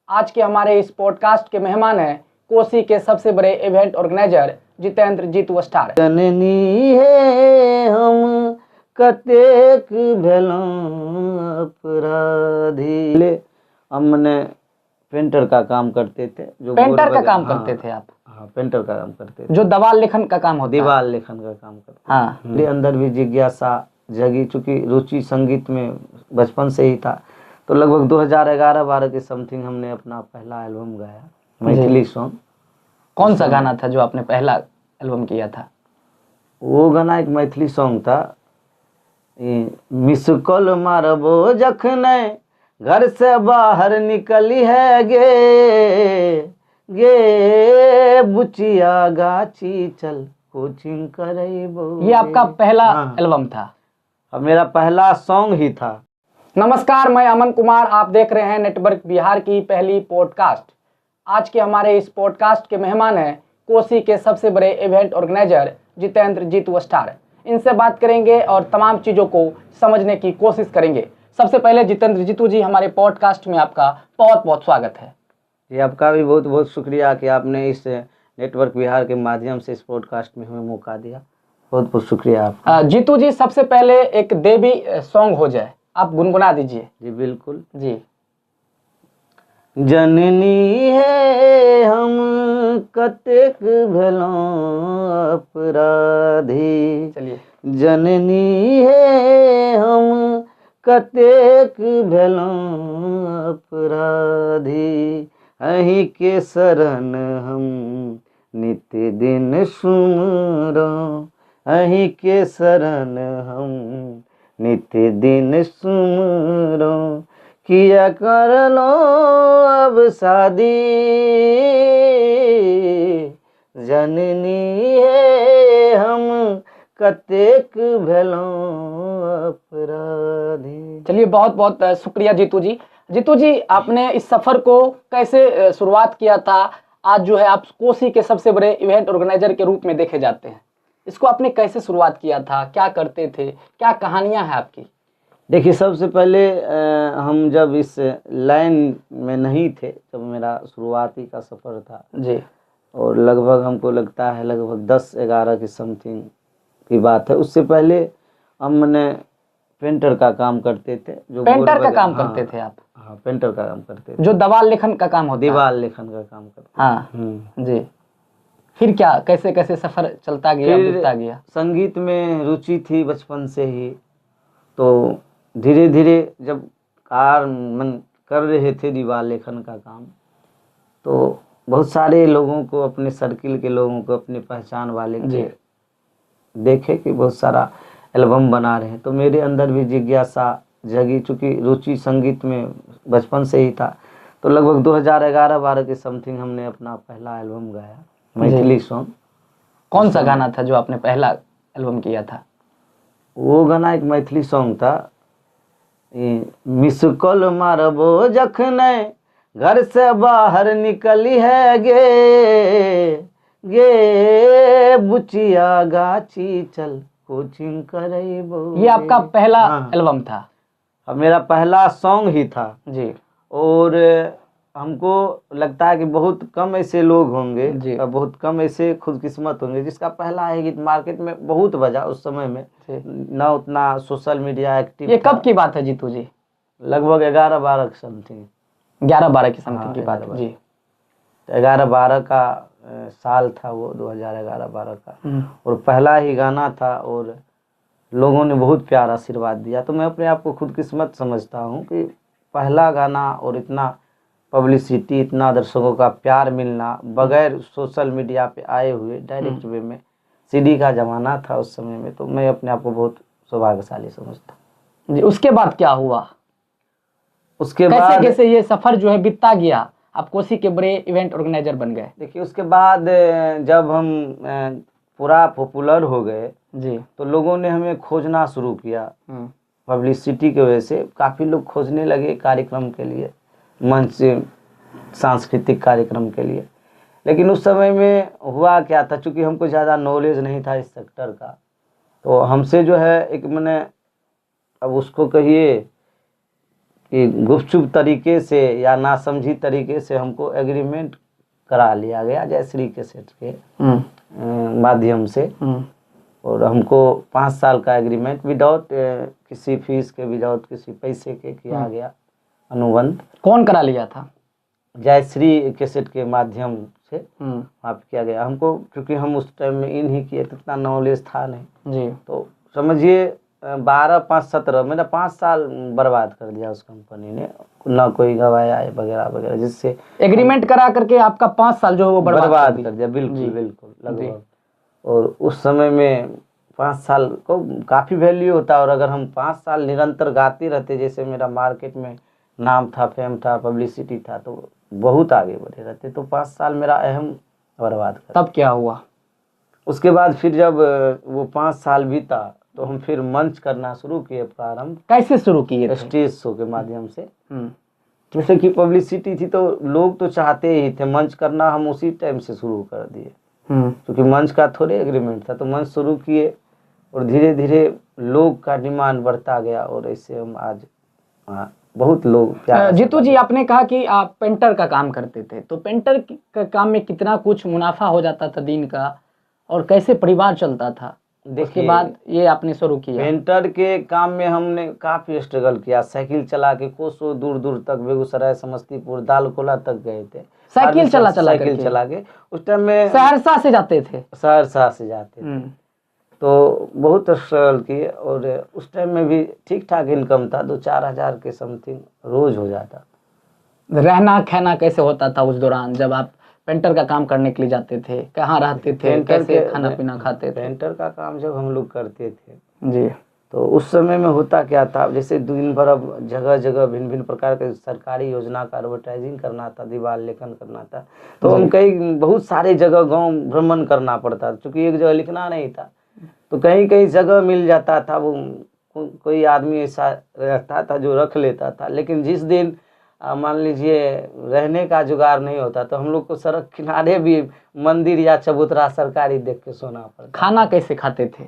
आज के हमारे इस पॉडकास्ट के मेहमान हैं कोसी के सबसे बड़े event organiser Jitendra Jitu star. जननी है हम कतेक भेलौं अपराधी। हमने पेंटर का काम करते थे। जो पेंटर का काम करते थे आप? हाँ, पेंटर का काम करते थे। जो दीवार लेखन का काम होता है? दीवार लेखन का काम करते थे। हाँ। मेरे अंदर भी जिज्ञासा जगी, चूंकि रुचि संगीत में बचपन से ही था। तो लगभग 2011-12 के समथिंग हमने अपना पहला एल्बम गाया, मैथिली सॉन्ग। कौन सा गाना था जो आपने पहला एल्बम किया था? वो गाना एक मैथिली सॉन्ग था, मिस कॉल मारबो जखने घर से बाहर निकली है गे बुचिया गाची चल कोचिंग करेबो। ये आपका पहला एल्बम था? अब मेरा पहला सॉन्ग ही था। नमस्कार, मैं अमन कुमार, आप देख रहे हैं नेटवर्क बिहार की पहली पॉडकास्ट। आज के हमारे इस पॉडकास्ट के मेहमान हैं कोसी के सबसे बड़े event organiser Jitendra Jitu Star. इनसे बात करेंगे और तमाम चीज़ों को समझने की कोशिश करेंगे। सबसे पहले जितेंद्र जीतू जी, हमारे पॉडकास्ट में आपका बहुत बहुत स्वागत है। जी, आपका भी बहुत बहुत शुक्रिया कि आपने इस नेटवर्क बिहार के माध्यम से इस पॉडकास्ट में हमें मौका दिया। बहुत बहुत शुक्रिया आपका। जीतू जी, सबसे पहले एक देवी सॉन्ग हो जाए, आप गुनगुना दीजिए। जी बिल्कुल जी। जननी है हम कतेक भेलौं अपराधी। चलिए। जननी है हम कतेक भेलौं अपराधी। अहीं के शरण हम नित्य दिन सुमरौं। अहीं के शरण हम नित्य दिन सुमरौं। किया कर लो अब शादी, जननी है हम कतेक भेलौं अपराधी। चलिए, बहुत बहुत शुक्रिया जीतू जी। जीतू जी, आपने इस सफर को कैसे शुरुआत किया था? आज जो है आप कोसी के सबसे बड़े इवेंट ऑर्गेनाइजर के रूप में देखे जाते हैं। इसको आपने कैसे शुरुआत किया था? क्या करते थे? क्या कहानियां हैं आपकी? देखिए, सबसे पहले हम जब इस लाइन में नहीं थे, जब मेरा शुरुआती का सफ़र था जी, और लगभग हमको लगता है लगभग 10-11 की समथिंग की बात है। उससे पहले हमने पेंटर का काम करते थे। जो पेंटर का काम करते थे आप? हाँ, पेंटर का काम करते थे। जो दीवार लेखन का काम होता है? दीवार लेखन का काम करते थे। हाँ जी। फिर क्या, कैसे कैसे सफर चलता गया, बढ़ता गया? संगीत में रुचि थी बचपन से ही, तो धीरे धीरे जब मन कर रहे थे दीवार लेखन का काम, तो बहुत सारे लोगों को, अपने सर्किल के लोगों को, अपने पहचान वाले के देखे कि बहुत सारा एल्बम बना रहे हैं। तो मेरे अंदर भी जिज्ञासा जगी, चूँकि रुचि संगीत में बचपन से ही था। तो लगभग 2011-12 के समथिंग हमने अपना पहला एल्बम गाया, मैथिली सॉन्ग। कौन सा गाना था जो आपने पहला एल्बम किया था? वो गाना एक मैथिली सॉन्ग था, मिस कॉल मारबो जखने घर से बाहर निकली है गे बुचिया गाची चल कोचिंग करेबो। ये आपका पहला एल्बम था? अब मेरा पहला सॉन्ग ही था जी। और हमको लगता है कि बहुत कम ऐसे लोग होंगे और बहुत कम ऐसे खुशकिस्मत होंगे जिसका पहला है गीत मार्केट में बहुत बजा। उस समय में ना उतना सोशल मीडिया एक्टिव। ये कब की बात है जीतू जी? लगभग 11-12 समथिंग। 11-12 की समथिंग की बात है जी। 11-12 का साल था वो, 2011-12 का। और पहला ही गाना था और लोगों ने बहुत प्यार आशीर्वाद दिया। तो मैं अपने आप को खुदकिस्मत समझता हूँ कि पहला गाना और इतना पब्लिसिटी, इतना दर्शकों का प्यार मिलना, बगैर सोशल मीडिया पे आए हुए, डायरेक्ट वे में, सीडी का ज़माना था उस समय में। तो मैं अपने आप को बहुत सौभाग्यशाली समझता जी। उसके बाद क्या हुआ? उसके बाद कैसे ये सफ़र जो है बीतता गया, आप कोसी के बड़े इवेंट ऑर्गेनाइजर बन गए? देखिए, उसके बाद जब हम पूरा पॉपुलर हो गए जी, तो लोगों ने हमें खोजना शुरू किया। पब्लिसिटी की वजह से काफ़ी लोग खोजने लगे कार्यक्रम के लिए, मंच से सांस्कृतिक कार्यक्रम के लिए। लेकिन उस समय में हुआ क्या था, चूँकि हमको ज़्यादा नॉलेज नहीं था इस सेक्टर का, तो हमसे जो है एक मैंने, अब उसको कहिए कि गुपचुप तरीके से या नासमझी तरीके से हमको एग्रीमेंट करा लिया गया जयश्री कैसेट के माध्यम से, और हमको 5 साल का एग्रीमेंट विदाउट किसी फीस के, विदाउट किसी पैसे के किया गया अनुबंध। कौन करा लिया था? जयश्री कैसेट के माध्यम से आप किया गया हमको, क्योंकि हम उस टाइम में इन ही किए, इतना नॉलेज था नहीं जी। तो समझिए 12, 5, 17 मेरा 5 साल बर्बाद कर दिया उस कंपनी ने, ना कोई गवाया वगैरह वगैरह, जिससे एग्रीमेंट करा करके आपका 5 साल जो है वो बर्बाद कर दिया। बिल्कुल बिल्कुल लगभग। और उस समय में 5 साल को काफ़ी वैल्यू होता है, और अगर हम 5 साल निरंतर गाते रहते, जैसे मेरा मार्केट में नाम था, फेम था, पब्लिसिटी था, तो बहुत आगे बढ़े रहते। तो 5 साल मेरा अहम बर्बाद कर। तब क्या हुआ? उसके बाद फिर जब वो 5 साल बीता तो हम फिर मंच करना शुरू किए। प्रारंभ कैसे शुरू किए थे? स्टेज शो के माध्यम से। जैसे कि पब्लिसिटी थी तो लोग तो चाहते ही थे मंच करना, हम उसी टाइम से शुरू कर दिए, क्योंकि मंच का थोड़े एग्रीमेंट था। तो मंच शुरू किए और धीरे धीरे लोग का डिमांड बढ़ता गया, और ऐसे हम आज बहुत लोग प्यार। जीतू जी, आपने कहा कि आप पेंटर का काम करते थे, तो पेंटर का काम में कितना कुछ मुनाफा हो जाता था दिन का, और कैसे परिवार चलता था? उसके बाद ये आपने शुरू किया। पेंटर के काम में हमने काफी स्ट्रगल किया, साइकिल चला के कोसों दूर दूर तक, बेगूसराय, समस्तीपुर, दालकोला तक गए थे। साइकिल चला के उस टाइम में सहरसा से जाते थे। सहरसा से जाते थे, तो बहुत स्ट्रगल किए। और उस टाइम में भी ठीक ठाक इनकम था, 2-4 हज़ार के समथिंग रोज हो जाता। रहना खाना कैसे होता था उस दौरान जब आप पेंटर का काम करने के लिए जाते थे? कहाँ रहते थे, कैसे खाना पीना खाते थे? पेंटर का काम जब हम लोग करते थे जी, तो उस समय में होता क्या था, जैसे दिन भर अब जगह जगह भिन्न भिन्न प्रकार के सरकारी योजना का एडवर्टाइजिंग करना था, दीवार लेखन करना था, तो हम बहुत सारे जगह गांव भ्रमण करना पड़ता था, क्योंकि एक जगह लिखना नहीं था। तो कहीं कहीं जगह मिल जाता था, वो कोई आदमी ऐसा रहता था जो रख लेता था। लेकिन जिस दिन मान लीजिए रहने का जुगाड़ नहीं होता, तो हम लोग को सड़क किनारे भी मंदिर या चबूतरा सरकारी देख के सोना पड़ता। खाना कैसे खाते थे?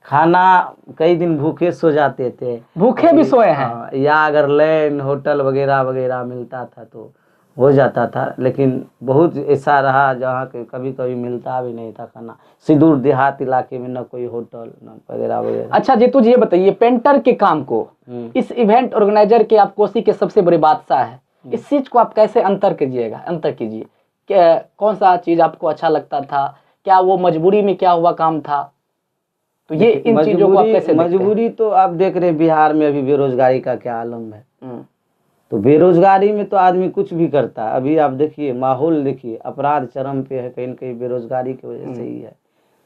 खाना कई दिन भूखे सो जाते थे। भूखे भी सोए हैं? या अगर लैंड होटल वगैरह वगैरह मिलता था तो हो जाता था, लेकिन बहुत ऐसा रहा जहाँ के कभी कभी मिलता भी नहीं था खाना। सुदूर देहात इलाके में न कोई होटल न वगैरह वगैरह। अच्छा जीतू जी, ये बताइए पेंटर के काम को, इस इवेंट ऑर्गेनाइजर के, आप कोसी के सबसे बड़े बादशाह है, इस चीज को आप कैसे अंतर कीजिए? कौन सा चीज आपको अच्छा लगता था? क्या वो मजबूरी में क्या हुआ काम था? तो ये इन चीजों को आप कैसे देखते हैं? मजबूरी तो आप देख रहे हैं बिहार में अभी बेरोजगारी का क्या आलम है। तो बेरोजगारी में तो आदमी कुछ भी करता है। अभी आप देखिए माहौल देखिए, अपराध चरम पे है, कहीं न कहीं बेरोजगारी की वजह से ही है।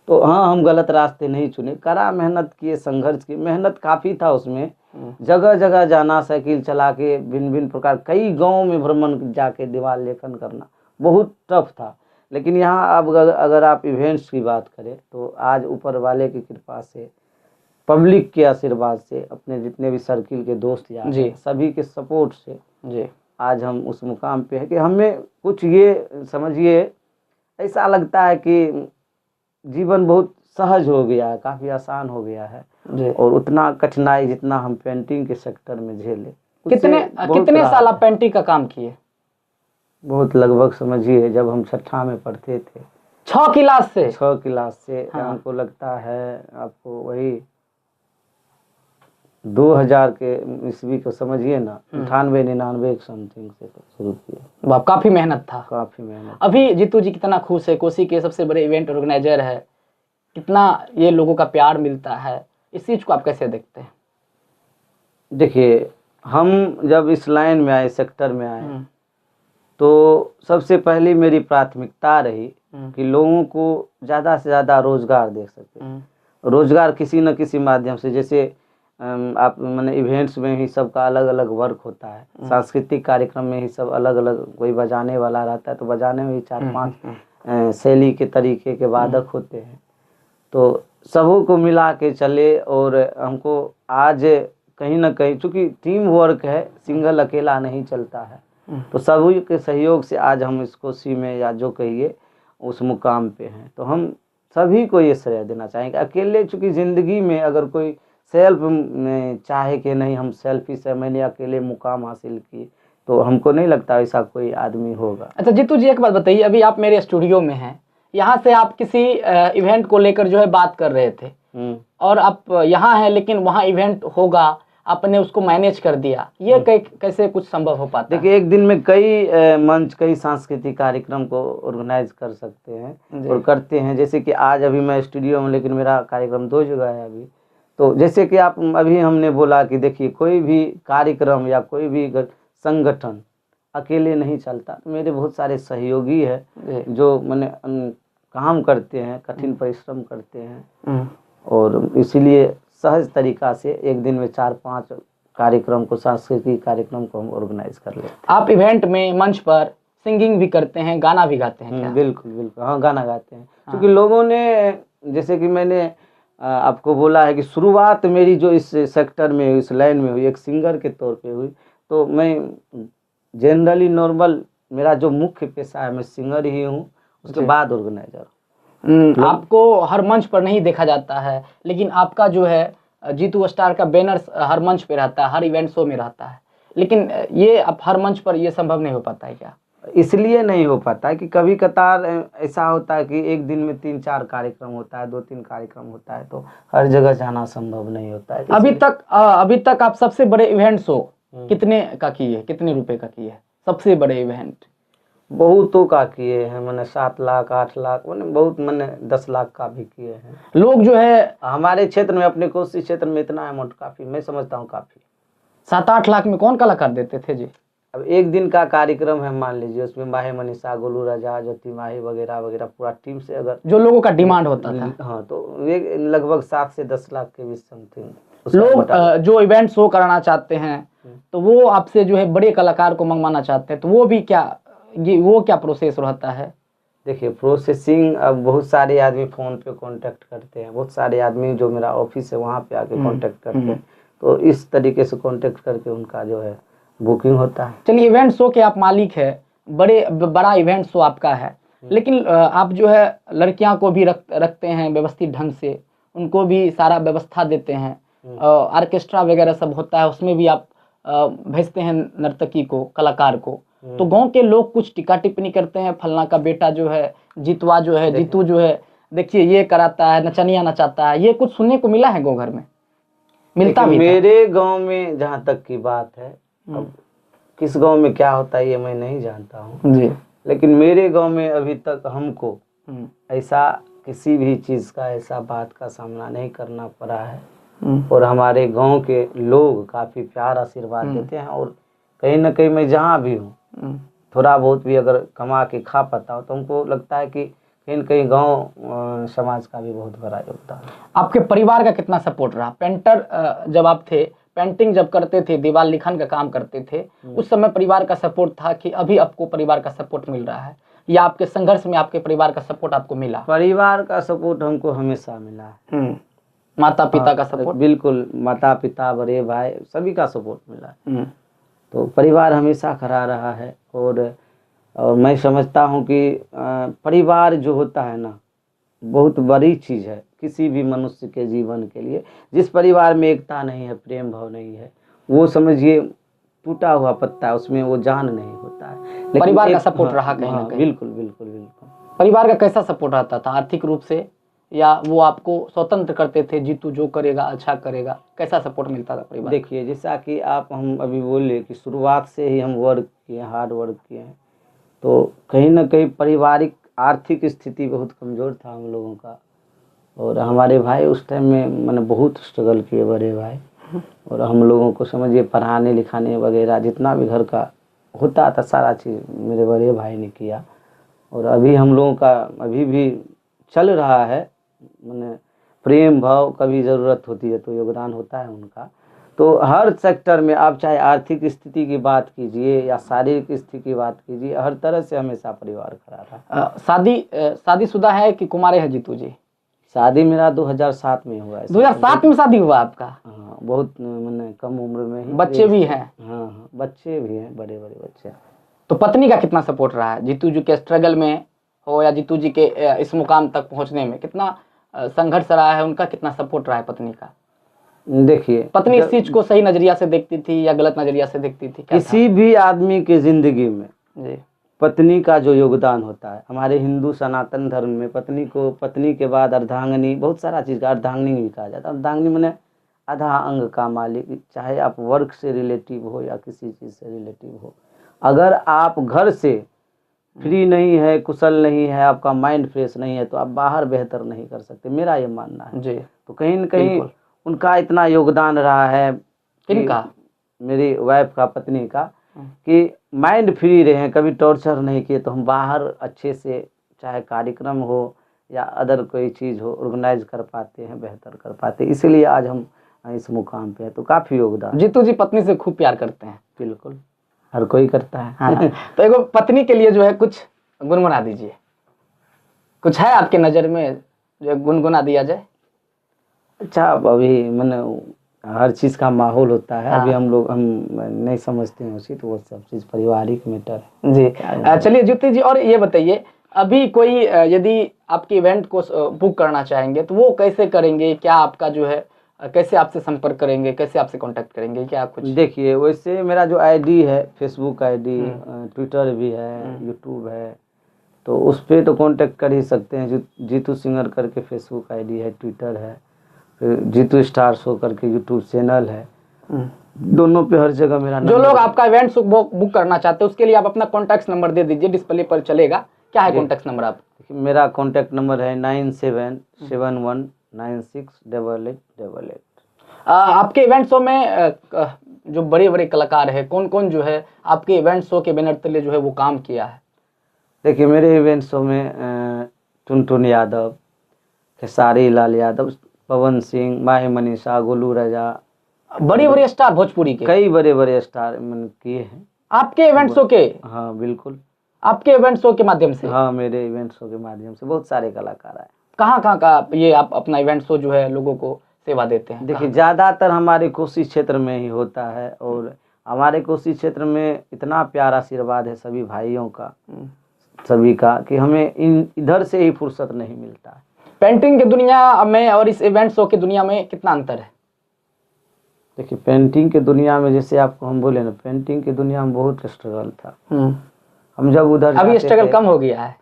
तो हाँ, हम गलत रास्ते नहीं चुने, कड़ा मेहनत किए, संघर्ष किए, मेहनत काफ़ी था उसमें। जगह जगह जाना, साइकिल चला के भिन्न भिन्न प्रकार कई गाँव में भ्रमण जाके दीवार लेखन करना बहुत टफ था। लेकिन यहाँ अब अगर आप इवेंट्स की बात करें तो आज ऊपर वाले की कृपा से, पब्लिक के आशीर्वाद से, अपने जितने भी सर्किल के दोस्त यार सभी के सपोर्ट से आज हम उस मुकाम पे है कि हमें कुछ ये समझिए ऐसा लगता है कि जीवन बहुत सहज हो गया है, काफ़ी आसान हो गया है। और उतना कठिनाई जितना हम पेंटिंग के सेक्टर में झेले, कितने साल आप पेंटिंग का काम किए? बहुत, लगभग समझिए जब हम 6ठी में पढ़ते थे, 6 क्लास से 6 क्लास से हमको लगता है आपको वही 2000 के ईस्वी को समझिए ना, 98-99 समथिंग से शुरू किया। काफी मेहनत था। काफी मेहनत। अभी जीतू जी कितना खुश है, कोसी के सबसे बड़े इवेंट ऑर्गेनाइजर है, कितना ये लोगों का प्यार मिलता है, इस चीज को आप कैसे देखते हैं? देखिए, हम जब इस लाइन में आए, सेक्टर में आए, तो सबसे पहली मेरी प्राथमिकता रही कि लोगों को ज़्यादा से ज़्यादा रोजगार दे सके। रोजगार किसी न किसी माध्यम से, जैसे आप मैंने इवेंट्स में ही सबका अलग अलग वर्क होता है, सांस्कृतिक कार्यक्रम में ही सब अलग अलग, कोई बजाने वाला रहता है तो बजाने में ही 4-5 शैली के तरीके के वादक होते हैं। तो सबों को मिला के चले, और हमको आज कहीं ना कहीं, चूँकि टीम वर्क है, सिंगल अकेला नहीं चलता है, तो सभी के सहयोग से आज हम इस कोसी में या जो कहिए उस मुकाम पे हैं। तो हम सभी को ये श्रेय देना चाहेंगे। अकेले चूँकि ज़िंदगी में अगर कोई सेल्फ में चाहे कि नहीं हम सेल्फिश है, मैंने अकेले मुकाम हासिल की, तो हमको नहीं लगता ऐसा कोई आदमी होगा। अच्छा जीतू जी, एक बात बताइए, अभी आप मेरे स्टूडियो में हैं, यहाँ से आप किसी इवेंट को लेकर जो है बात कर रहे थे और आप यहाँ हैं, लेकिन वहाँ इवेंट होगा, आपने उसको मैनेज कर दिया, ये कैसे कुछ संभव हो पाता है? देखिए, एक दिन में कई मंच, कई सांस्कृतिक कार्यक्रम को ऑर्गेनाइज कर सकते हैं और करते हैं। जैसे कि आज अभी मैं स्टूडियो में, लेकिन मेरा कार्यक्रम 2 जगह है अभी। तो जैसे कि आप अभी हमने बोला कि देखिए, कोई भी कार्यक्रम या कोई भी संगठन अकेले नहीं चलता। मेरे बहुत सारे सहयोगी है जो मैंने काम करते हैं, कठिन परिश्रम करते हैं, और इसीलिए सहज तरीका से एक दिन में 4-5 कार्यक्रम को, सांस्कृतिक कार्यक्रम को हम ऑर्गेनाइज कर लेते हैं। आप इवेंट में मंच पर सिंगिंग भी करते हैं, गाना भी गाते हैं क्या? बिल्कुल बिल्कुल, हाँ गाना गाते हैं। क्योंकि लोगों ने, जैसे कि मैंने आपको बोला है कि शुरुआत मेरी जो इस सेक्टर में, इस लाइन में हुई, एक सिंगर के तौर पे हुई। तो मैं जनरली नॉर्मल, मेरा जो मुख्य पेशा है, मैं सिंगर ही हूँ, उसके बाद ऑर्गेनाइजर। आपको हर मंच पर नहीं देखा जाता है, लेकिन आपका जो है जीतू स्टार का बैनर हर मंच पे रहता है, हर इवेंट शो में रहता है, लेकिन ये अब हर मंच पर ये संभव नहीं हो पाता है क्या? इसलिए नहीं हो पाता है कि कभी कतार ऐसा होता है कि एक दिन में 3-4 कार्यक्रम होता है, 2-3 कार्यक्रम होता है, तो हर जगह जाना संभव नहीं होता है। अभी तक आप सबसे बड़े इवेंट शो कितने का किए, कितने रुपए का किए? सबसे बड़े इवेंट बहुतों का किए हैं, मैंने 7 लाख 8 लाख, मैंने बहुत, मैंने 10 लाख का भी किए हैं। लोग जो है हमारे क्षेत्र में, अपने कोसी क्षेत्र में इतना अमाउंट काफी, मैं समझता हूँ काफी। 7-8 लाख में कौन कलाकार देते थे जी? अब एक दिन का कार्यक्रम है, मान लीजिए, उसमें माही मनीषा, गोलू राजा, ज्योति माही वगैरह वगैरह पूरा टीम से अगर जो लोगों का डिमांड होता था, हाँ, तो ये लगभग 7 से 10 लाख के बीच समथिंग। लोग जो इवेंट शो कराना चाहते हैं तो वो आपसे जो है बड़े कलाकार को मंगवाना चाहते हैं, तो वो भी क्या, वो क्या प्रोसेस रहता है? देखिए, प्रोसेसिंग, अब बहुत सारे आदमी फ़ोन पे कांटेक्ट करते हैं, बहुत सारे आदमी जो मेरा ऑफिस है वहाँ पे आके कांटेक्ट करते हैं, तो इस तरीके से कांटेक्ट करके उनका जो है बुकिंग होता है। चलिए, इवेंट शो के आप मालिक है, बड़ा इवेंट शो आपका है, लेकिन आप जो है लड़कियां को भी रखते हैं व्यवस्थित ढंग से, उनको भी सारा व्यवस्था देते हैं, ऑर्केस्ट्रा वगैरह सब होता है, उसमें भी आप भेजते हैं नर्तकी को, कलाकार को। तो गांव के लोग कुछ टीका टिप्पणी करते हैं, फलना का बेटा जो है, जीतवा जो है, जीतू जो है, देखिए ये कराता है, नचनिया नचाता है, ये कुछ सुनने को मिला है गाँव घर में? मिलता भी मेरे गांव में जहाँ तक की बात है, अब किस गांव में क्या होता है ये मैं नहीं जानता हूँ जी, लेकिन मेरे गांव में अभी तक हमको ऐसा किसी भी चीज़ का, ऐसा बात का सामना नहीं करना पड़ा है। और हमारे गांव के लोग काफ़ी प्यार आशीर्वाद देते हैं, और कहीं ना कहीं मैं जहाँ भी हूँ, थोड़ा बहुत भी अगर कमा के खा पाता हूँ, तो हमको लगता है कि कहीं न कहीं गांव समाज का भी बहुत बड़ा योगदान है। आपके परिवार का कितना सपोर्ट रहा? पेंटर जब आप थे, पेंटिंग जब करते थे, दीवार लिखन का काम करते थे, उस समय परिवार का सपोर्ट था कि अभी आपको परिवार का सपोर्ट मिल रहा है, या आपके संघर्ष में आपके परिवार का सपोर्ट आपको मिला? परिवार का सपोर्ट हमको हमेशा मिला है। माता पिता का सपोर्ट? बिल्कुल, माता पिता, बड़े भाई, सभी का सपोर्ट मिला है। तो परिवार हमेशा खड़ा रहा है, और मैं समझता हूँ कि परिवार जो होता है ना, बहुत बड़ी चीज़ है किसी भी मनुष्य के जीवन के लिए। जिस परिवार में एकता नहीं है, प्रेम भाव नहीं है, वो समझिए टूटा हुआ पत्ता है, उसमें वो जान नहीं होता है। लेकिन परिवार का सपोर्ट रहा कहीं ना कहीं? बिल्कुल बिल्कुल बिल्कुल। परिवार का कैसा सपोर्ट रहता था, आर्थिक रूप से, या वो आपको स्वतंत्र करते थे, जीतू जो करेगा अच्छा करेगा, कैसा सपोर्ट मिलता था परिवार? देखिए, जैसा कि हम अभी बोले कि शुरुआत से ही हम वर्क किए, हार्ड वर्क किए हैं, तो कहीं ना कहीं पारिवारिक आर्थिक स्थिति बहुत कमज़ोर था हम लोगों का। और हमारे भाई उस टाइम में मैंने बहुत स्ट्रगल किए, बड़े भाई, और हम लोगों को समझिए पढ़ाने लिखाने वगैरह जितना भी घर का होता था, सारा चीज़ मेरे बड़े भाई ने किया। और अभी हम लोगों का अभी भी चल रहा है, मैंने प्रेम भाव, कभी ज़रूरत होती है तो योगदान होता है उनका। तो हर सेक्टर में आप चाहे आर्थिक स्थिति की बात कीजिए या शारीरिक स्थिति की बात कीजिए, हर तरह से हमेशा परिवार खड़ा रहा। शादीशुदा है कि कुमारे हैं जीतू जी? शादी मेरा 2007 में हुआ है। 2007 में शादी हुआ आपका? हाँ, बहुत मैंने कम उम्र में ही। बच्चे भी हैं? हाँ, बच्चे भी हैं, बड़े बड़े बच्चे। तो पत्नी का कितना सपोर्ट रहा है, जीतू जी के स्ट्रगल में हो या जीतू जी के इस मुकाम तक पहुँचने में कितना संघर्ष रहा है, उनका कितना सपोर्ट रहा है पत्नी का? देखिए, पत्नी इस चीज को सही नजरिया से देखती थी या गलत नजरिया से देखती थी, क्या किसी भी आदमी के जिंदगी में था? जी पत्नी का जो योगदान होता है, हमारे हिंदू सनातन धर्म में पत्नी के बाद अर्धांगिनी, बहुत सारा चीज़ का अर्धांगिनी भी कहा जाता है। अर्धांगिनी मैंने आधा अंग का मालिक, चाहे आप वर्क से रिलेटिव हो या किसी चीज़ से रिलेटिव हो। अगर आप घर से फ्री नहीं है, कुशल नहीं है, आपका माइंड फ्रेश नहीं है, तो आप बाहर बेहतर नहीं कर सकते, मेरा ये मानना है। जी। तो कहीं न कहीं बिल्कुल। उनका इतना योगदान रहा है, किनका? मेरी वाइफ का, पत्नी का, कि माइंड फ्री रहे, कभी टॉर्चर नहीं किए, तो हम बाहर अच्छे से, चाहे कार्यक्रम हो या अदर कोई चीज़ हो, ऑर्गेनाइज कर पाते हैं, बेहतर कर पाते हैं। इसीलिए आज हम इस मुकाम पे हैं। तो काफ़ी योगदान। जीतू जी पत्नी से खूब प्यार करते हैं। बिल्कुल, हर कोई करता है। हाँ। तो एगो पत्नी के लिए जो है कुछ गुनगुना दीजिए, कुछ है आपके नज़र में जो गुनगुना दिया जाए? अच्छा, अब अभी मैंने हर चीज़ का माहौल होता है। हाँ। अभी हम नहीं समझते हैं उसी, तो वो सब चीज़ पारिवारिक मैटर है। जी। चलिए ज्योति जी, और ये बताइए, अभी कोई यदि आपके इवेंट को बुक करना चाहेंगे तो वो कैसे करेंगे? क्या आपका जो है कैसे आपसे संपर्क करेंगे, कैसे आपसे कांटेक्ट करेंगे, क्या कुछ? देखिए, वैसे मेरा जो आईडी है, फेसबुक आईडी, ट्विटर भी है, यूट्यूब है, तो उस पर तो कांटेक्ट कर ही सकते हैं। जीतू सिंगर करके फेसबुक आईडी है, ट्विटर है, फिर जीतू स्टार शो करके यूट्यूब चैनल है। दोनों पे हर जगह मेरा जो लोग आपका इवेंट बुक करना चाहते हैं उसके लिए आप अपना कॉन्टैक्ट नंबर दे दीजिए, डिस्प्ले पर चलेगा। क्या है कॉन्टैक्ट नंबर आप? मेरा कॉन्टैक्ट नंबर है 9771968888। आपके इवेंट शो में जो बड़े बड़े कलाकार हैं, कौन कौन जो है आपके इवेंट शो के बैनर तले जो है वो काम किया है? देखिए, मेरे इवेंट शो में टुनटुन यादव, खेसारी लाल यादव, पवन सिंह, माही मनीषा, गोलू राजा, बड़े बड़े स्टार भोजपुरी के कई बड़े बड़े स्टार मैंने किए हैं आपके इवेंट शो के। हाँ बिल्कुल, आपके इवेंट शो के माध्यम से? हाँ, मेरे इवेंट शो के माध्यम से बहुत सारे कलाकार आए। कहाँ कहाँ का ये आप अपना इवेंट शो जो है लोगों को सेवा देते हैं? देखिए, ज़्यादातर हमारे कोसी क्षेत्र में ही होता है, और हमारे कोसी क्षेत्र में इतना प्यारा आशीर्वाद है सभी भाइयों का, सभी का, कि हमें इधर से ही फुर्सत नहीं मिलता है। पेंटिंग की दुनिया में और इस इवेंट शो की दुनिया में कितना अंतर है? देखिए, पेंटिंग के दुनिया में, जैसे आपको हम बोले ना, पेंटिंग की दुनिया में बहुत स्ट्रगल था। हम जब उधर अभी स्ट्रगल कम हो गया है।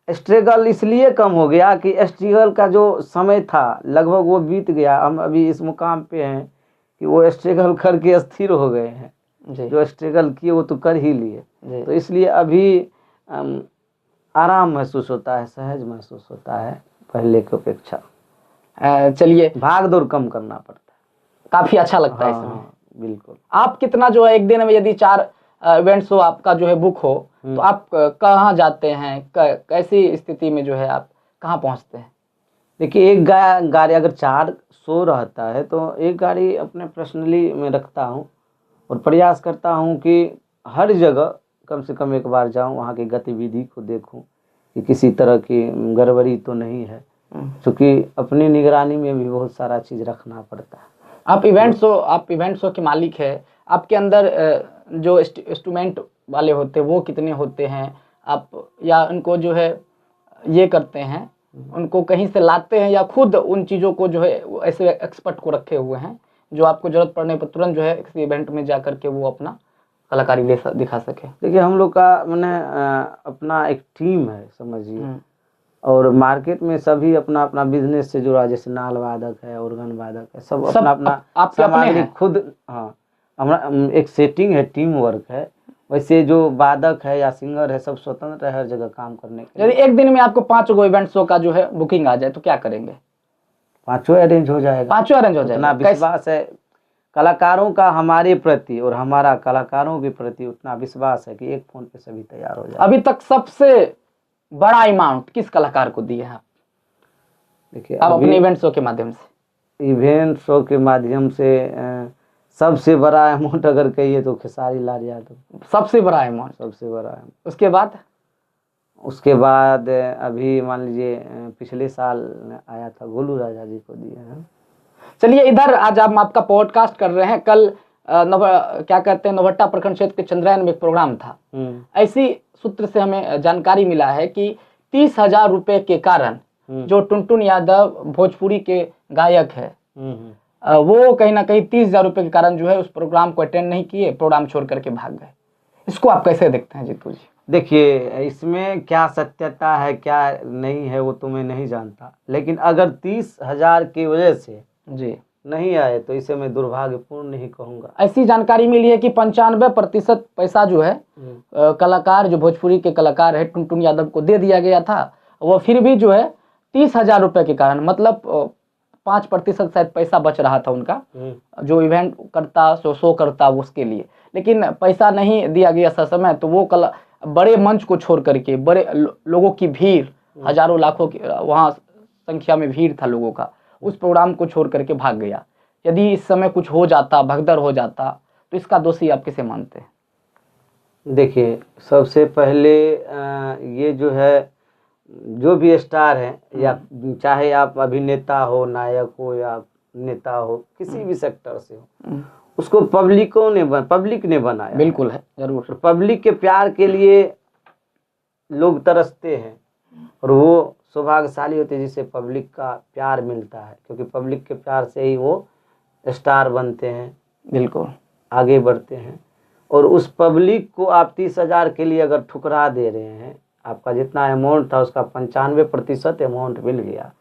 स्ट्रगल इसलिए कम हो गया कि स्ट्रगल का जो समय था लगभग वो बीत गया। हम अभी इस मुकाम पे हैं कि वो स्ट्रगल करके स्थिर हो गए हैं। जो स्ट्रगल किए वो तो कर ही लिए, तो इसलिए अभी आराम महसूस होता है, सहज महसूस होता है पहले की अपेक्षा। चलिए, भाग दौड़ कम करना पड़ता है, काफी अच्छा लगता है इसमें। हाँ, बिल्कुल। आप कितना जो है एक दिन में यदि 4 इवेंट शो आपका जो है बुक हो तो आप कहाँ जाते हैं, कैसी स्थिति में जो है आप कहाँ पहुँचते हैं? देखिए, एक गाड़ी अगर 4 शो रहता है तो एक गाड़ी अपने पर्सनली मैं रखता हूँ, और प्रयास करता हूँ कि हर जगह कम से कम एक बार जाऊँ, वहाँ की गतिविधि को देखूँ कि किसी तरह की गड़बड़ी तो नहीं है, क्योंकि अपनी निगरानी में भी बहुत सारा चीज़ रखना पड़ता है। आप इवेंट शो के मालिक है, आपके अंदर जो इंस्ट्रूमेंट वाले होते हैं वो कितने होते हैं आप, या उनको जो है ये करते हैं, उनको कहीं से लाते हैं, या खुद उन चीज़ों को जो है ऐसे एक्सपर्ट को रखे हुए हैं जो आपको जरूरत पड़ने पर तुरंत जो है किसी इवेंट में जा करके वो अपना कलाकारी दिखा सके? देखिए, हम लोग का मैंने अपना एक टीम है समझिए, और मार्केट में सभी अपना अपना बिजनेस से जुड़ा, जैसे नाल वादक है, ऑर्गन वादक है, सब अपना अपना सामग्री खुद। हाँ, हमारा एक सेटिंग है, टीम वर्क है। वैसे जो वादक है या सिंगर है सब स्वतंत्र है हर जगह काम करने के। यदि एक दिन में आपको 5 गो इवेंट शो का जो है बुकिंग आ जाए तो क्या करेंगे? 5 अरेंज हो जाएगा। 5 अरेंज हो जाएगा। उतना विश्वास है कलाकारों का हमारे प्रति, और हमारा कलाकारों के प्रति उतना विश्वास है कि एक फोन पे सभी तैयार हो जाए। अभी तक सबसे बड़ा अमाउंट किस कलाकार को दिए हैं आप? देखिए, आप अपने इवेंट शो के माध्यम से? इवेंट शो के माध्यम से सबसे बड़ा अमाउंट अगर कहिए तो खेसारी लाल यादव। सबसे बड़ा अमाउंट? सबसे बड़ा अमाउंट। उसके बाद अभी मान लीजिए पिछले साल आया था, गोलू राजा जी को दिए हैं। चलिए, इधर आज हम आपका पॉडकास्ट कर रहे हैं। कल क्या कहते हैं, नौहट्टा प्रखंड क्षेत्र के चंद्रायन में एक प्रोग्राम था। ऐसी सूत्र से हमें जानकारी मिला है कि 30,000 रुपए के कारण जो टुनटुन यादव भोजपुरी के गायक है, वो कहीं ना कहीं 30,000 रुपये के कारण जो है उस प्रोग्राम को अटेंड नहीं किए, प्रोग्राम छोड़ करके भाग गए। इसको आप कैसे देखते हैं जीतू जी? देखिए, इसमें क्या सत्यता है क्या नहीं है वो तो मैं नहीं जानता, लेकिन अगर 30,000 की वजह से जी नहीं आए तो इसे मैं दुर्भाग्यपूर्ण नहीं कहूँगा। ऐसी जानकारी मिली है कि 95% पैसा जो है कलाकार, जो भोजपुरी के कलाकार है टुनटुन यादव को दे दिया गया था। वो फिर भी जो है 30,000 रुपये के कारण, मतलब 5% शायद पैसा बच रहा था उनका, जो इवेंट करता, शो करता उसके लिए, लेकिन पैसा नहीं दिया गया समय। तो वो बड़े मंच को छोड़ करके, बड़े लोगों की भीड़, हजारों लाखों की वहाँ संख्या में भीड़ था लोगों का, उस प्रोग्राम को छोड़ करके भाग गया। यदि इस समय कुछ हो जाता, भगदड़ हो जाता, तो इसका दोषी आप किसे मानते हैं? देखिए, सबसे पहले ये जो है, जो भी स्टार है, या चाहे आप अभिनेता हो, नायक हो या नेता हो, किसी भी सेक्टर से हो, उसको पब्लिक ने बनाया। बिल्कुल है, जरूर। पब्लिक के प्यार के लिए लोग तरसते हैं, और वो सौभाग्यशाली होते हैं जिसे पब्लिक का प्यार मिलता है, क्योंकि पब्लिक के प्यार से ही वो स्टार बनते हैं, बिल्कुल आगे बढ़ते हैं। और उस पब्लिक को आप 30,000 के लिए अगर ठुकरा दे रहे हैं, आपका जितना अमाउंट था उसका 95% अमाउंट मिल गया,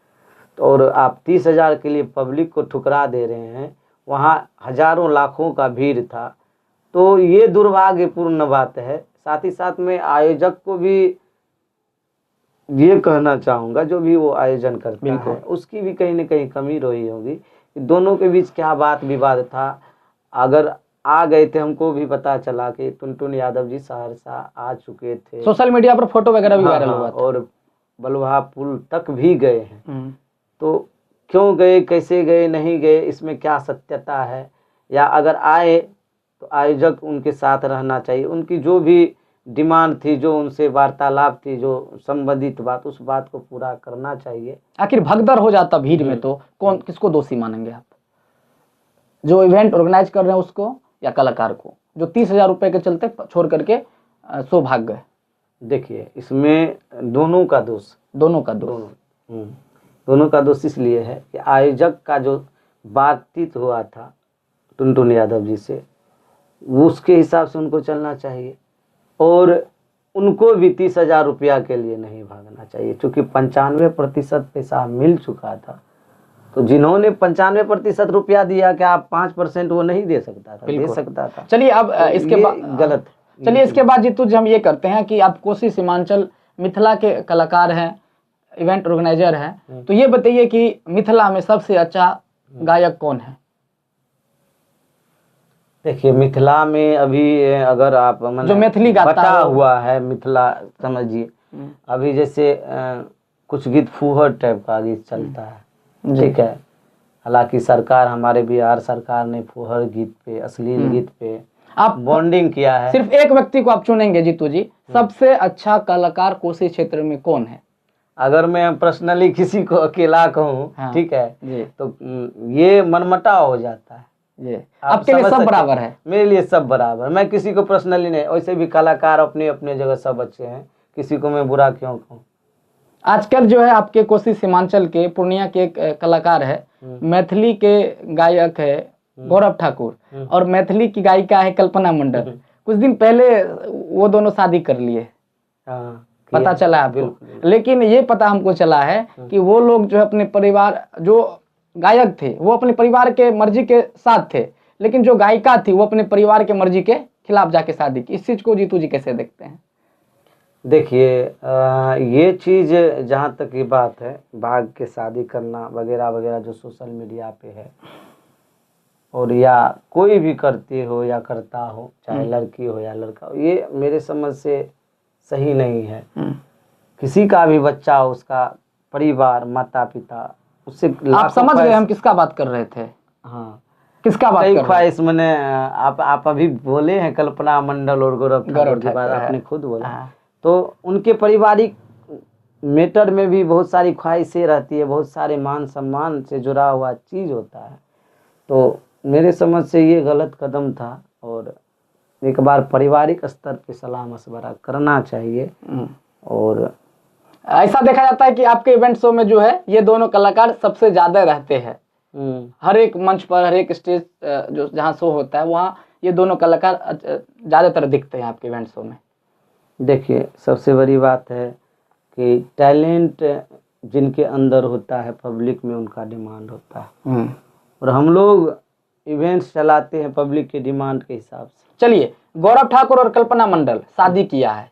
तो और आप 30,000 के लिए पब्लिक को ठुकरा दे रहे हैं, वहाँ हजारों लाखों का भीड़ था, तो ये दुर्भाग्यपूर्ण बात है। साथ ही साथ में आयोजक को भी ये कहना चाहूँगा, जो भी वो आयोजन करता है उसकी भी कहीं न कहीं कमी रही होगी। दोनों के बीच क्या बात विवाद था, अगर आ गए थे, हमको भी पता चला कि टुनटुन यादव जी सहरसा आ चुके थे, सोशल मीडिया पर फोटो वगैरह भी वायरल हुआ था, और बलुहा पुल तक भी गए हैं। तो क्यों गए, कैसे गए, नहीं गए, इसमें क्या सत्यता है? या अगर आए तो आयोजक उनके साथ रहना चाहिए, उनकी जो भी डिमांड थी, जो उनसे वार्तालाप थी, जो संबंधित बात, उस बात को पूरा करना चाहिए। आखिर भगदड़ हो जाता भीड़ में, तो किसको दोषी मानेंगे आप? जो इवेंट ऑर्गेनाइज कर रहे हैं उसको, या कलाकार को, जो 30,000 रुपये के चलते छोड़ करके सो भाग गए? देखिए, इसमें दोनों का दोष इसलिए है कि आयोजक का जो बातचीत हुआ था टुनटुन यादव जी से, उसके हिसाब से उनको चलना चाहिए, और उनको भी 30,000 रुपया के लिए नहीं भागना चाहिए, क्योंकि 95% पैसा मिल चुका था। तो जिन्होंने 95% रुपया दिया, क्या आप 5% वो नहीं दे सकता था? दे सकता था। चलिए, अब इसके बाद गलत। चलिए, इसके बाद जीतू जी हम ये करते हैं कि आप कोसी सीमांचल मिथिला के कलाकार हैं, इवेंट ऑर्गेनाइजर हैं, तो ये बताइए कि मिथिला में सबसे अच्छा गायक कौन है? देखिए, मिथिला में अभी अगर आप जो मैथिली गाता बटा हुआ है मिथिला, समझिए, अभी जैसे कुछ गीत फूहड़ टाइप का गीत चलता है, ठीक है। हालांकि सरकार, हमारे बिहार सरकार ने फूहड़ गीत पे, अश्लील गीत पे आप बॉन्डिंग किया है। सिर्फ एक व्यक्ति को आप चुनेंगे जीतू जी, सबसे अच्छा कलाकार कोसी क्षेत्र में कौन है? अगर मैं पर्सनली किसी को अकेला कहूँ, ठीक है, तो ये मनमटाव हो जाता है। आपके लिए सब बराबर है? मेरे लिए सब बराबर, मैं किसी को पर्सनली नहीं। वैसे भी कलाकार अपने अपने जगह सब अच्छे हैं, किसी को मैं बुरा क्यों कहूँ। आजकल जो है आपके कोसी सीमांचल के पूर्णिया के एक कलाकार है, मैथिली के गायक है गौरव ठाकुर, और मैथिली की गायिका है कल्पना मंडल। कुछ दिन पहले वो दोनों शादी कर लिए, पता चला आपको? लेकिन ये पता हमको चला है कि वो लोग जो अपने परिवार, जो गायक थे वो अपने परिवार के मर्जी के साथ थे, लेकिन जो गायिका थी वो अपने परिवार के मर्जी के खिलाफ जाके शादी की। इस चीज को जीतू जी कैसे देखते हैं? देखिए, ये चीज़ जहाँ तक की बात है, भाग के शादी करना वगैरह वगैरह जो सोशल मीडिया पे है, और या कोई भी करती हो या करता हो, चाहे लड़की हो या लड़का हो, ये मेरे समझ से सही नहीं है। किसी का भी बच्चा हो, उसका परिवार, माता पिता, उससे आप समझ गए हम किसका बात कर रहे थे? हाँ, किसका बात कर रहे ख्वाहिश मैंने आप अभी बोले हैं कल्पना मंडल और गौरव ठाकुर की बात आपने खुद बोला, तो उनके पारिवारिक मैटर में भी बहुत सारी ख्वाहिशें रहती है, बहुत सारे मान सम्मान से जुड़ा हुआ चीज़ होता है। तो मेरे समझ से ये गलत कदम था, और एक बार पारिवारिक स्तर पे सलाह मशवरा करना चाहिए। और ऐसा देखा जाता है कि आपके इवेंट शो में जो है ये दोनों कलाकार सबसे ज्यादा रहते हैं, हर एक मंच पर, हर एक स्टेज जो जहाँ शो होता है वहाँ ये दोनों कलाकार ज़्यादातर दिखते हैं आपके इवेंट शो में। देखिए, सबसे बड़ी बात है कि टैलेंट जिनके अंदर होता है पब्लिक में उनका डिमांड होता है, और हम लोग इवेंट्स चलाते हैं पब्लिक के डिमांड के हिसाब से। चलिए, गौरव ठाकुर और कल्पना मंडल शादी किया है,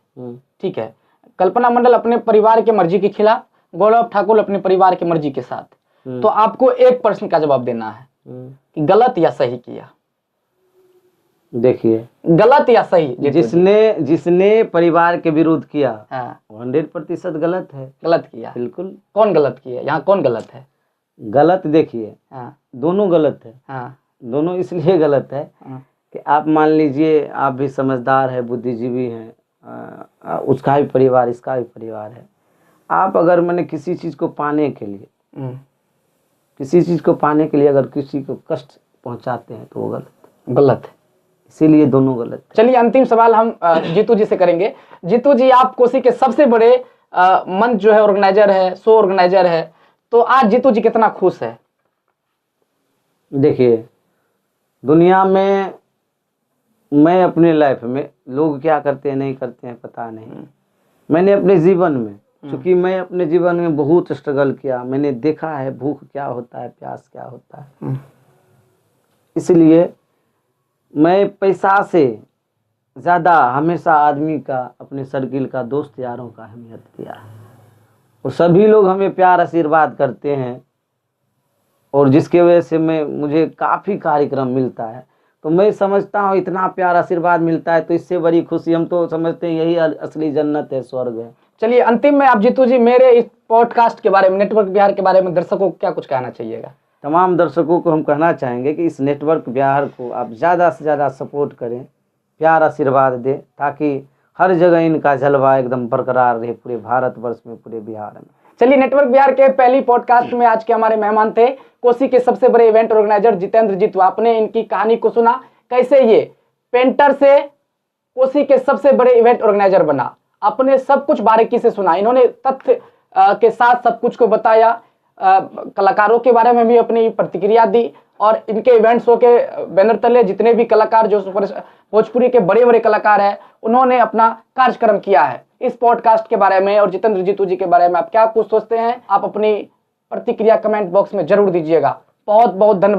ठीक है। कल्पना मंडल अपने परिवार की मर्जी के खिलाफ, गौरव ठाकुर अपने परिवार की मर्जी के साथ। तो आपको एक प्रश्न का जवाब देना है कि गलत या सही किया। देखिए, गलत या सही, जिसने परिवार के विरुद्ध किया, हाँ, 100% गलत है। गलत किया, बिल्कुल। कौन गलत किया? यहाँ कौन गलत है? गलत देखिए, हाँ, दोनों गलत है। हाँ, दोनों इसलिए गलत है कि आप मान लीजिए, आप भी समझदार है, बुद्धिजीवी हैं, उसका भी परिवार, इसका भी परिवार है। आप अगर मैंने किसी चीज़ को पाने के लिए, अगर किसी को कष्ट पहुंचाते हैं तो वो गलत है। इसीलिए दोनों गलत है। चलिए, अंतिम सवाल हम जीतू जी से करेंगे। जीतू जी, आप कोसी के सबसे बड़े मंच जो है ऑर्गेनाइजर है, शो ऑर्गेनाइजर है, तो आज जीतू जी कितना खुश है? देखिए, दुनिया में मैं अपने लाइफ में लोग क्या करते हैं नहीं करते हैं पता नहीं, मैंने अपने जीवन में, क्योंकि मैं अपने जीवन में बहुत स्ट्रगल किया, मैंने देखा है भूख क्या होता है, प्यास क्या होता है। इसलिए मैं पैसा से ज़्यादा हमेशा आदमी का, अपने सर्किल का, दोस्त यारों का अहमियत किया है, और सभी लोग हमें प्यार आशीर्वाद करते हैं, और जिसके वजह से मुझे काफ़ी कार्यक्रम मिलता है। तो मैं समझता हूँ इतना प्यार आशीर्वाद मिलता है तो इससे बड़ी खुशी हम तो समझते हैं यही असली जन्नत है, स्वर्ग है। चलिए, अंतिम में आप जीतू जी मेरे इस पॉडकास्ट के बारे में, नेटवर्क बिहार के बारे में दर्शकों को क्या कुछ कहना चाहिएगा? तमाम दर्शकों को हम कहना चाहेंगे कि इस नेटवर्क बिहार को आप ज़्यादा से ज़्यादा सपोर्ट करें, प्यार आशीर्वाद दें, ताकि हर जगह इनका जलवा एकदम बरकरार रहे, पूरे भारतवर्ष में, पूरे बिहार में। चलिए, नेटवर्क बिहार के पहली पॉडकास्ट में आज के हमारे मेहमान थे कोसी के सबसे बड़े इवेंट ऑर्गेनाइजर जितेंद्र जीतू। आपने इनकी कहानी को सुना, कैसे ये पेंटर से कोसी के सबसे बड़े इवेंट ऑर्गेनाइजर बना। अपने सब कुछ बारीकी से सुना, इन्होंने तथ्य के साथ सब कुछ को बताया, कलाकारों के बारे में भी अपनी प्रतिक्रिया दी, और इनके इवेंट शो के बैनर तले जितने भी कलाकार जो भोजपुरी के बड़े बड़े कलाकार हैं, उन्होंने अपना कार्यक्रम किया है। इस पॉडकास्ट के बारे में और जितेंद्र जीतू जी के बारे में आप क्या कुछ सोचते हैं? आप अपनी प्रतिक्रिया कमेंट बॉक्स में जरूर दीजिएगा। बहुत बहुत धन्यवाद।